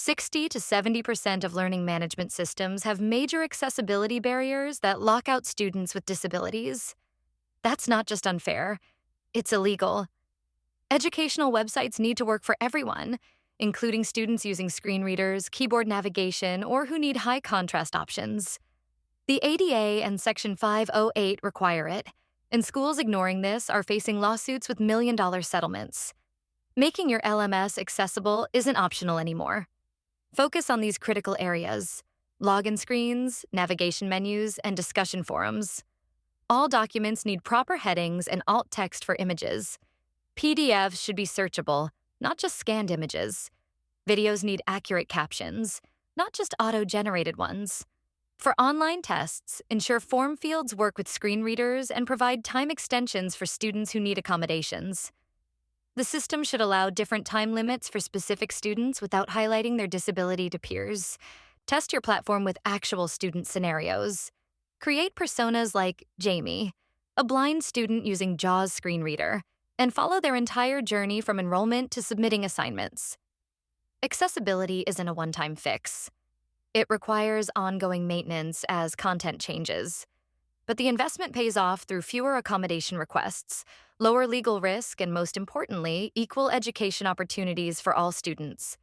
60 to 70% of learning management systems have major accessibility barriers that lock out students with disabilities. That's not just unfair, it's illegal. Educational websites need to work for everyone, including students using screen readers, keyboard navigation, or who need high contrast options. The ADA and Section 508 require it, and schools ignoring this are facing lawsuits with million-dollar settlements. Making your LMS accessible isn't optional anymore. Focus on these critical areas: login screens, navigation menus, and discussion forums. All documents need proper headings and alt text for images. PDFs should be searchable, not just scanned images. Videos need accurate captions, not just auto-generated ones. For online tests, ensure form fields work with screen readers and provide time extensions for students who need accommodations. The system should allow different time limits for specific students without highlighting their disability to peers. Test your platform with actual student scenarios. Create personas like Jamie, a blind student using JAWS screen reader, and follow their entire journey from enrollment to submitting assignments. Accessibility isn't a one-time fix. It requires ongoing maintenance as content changes. But the investment pays off through fewer accommodation requests, lower legal risk, and most importantly, equal education opportunities for all students.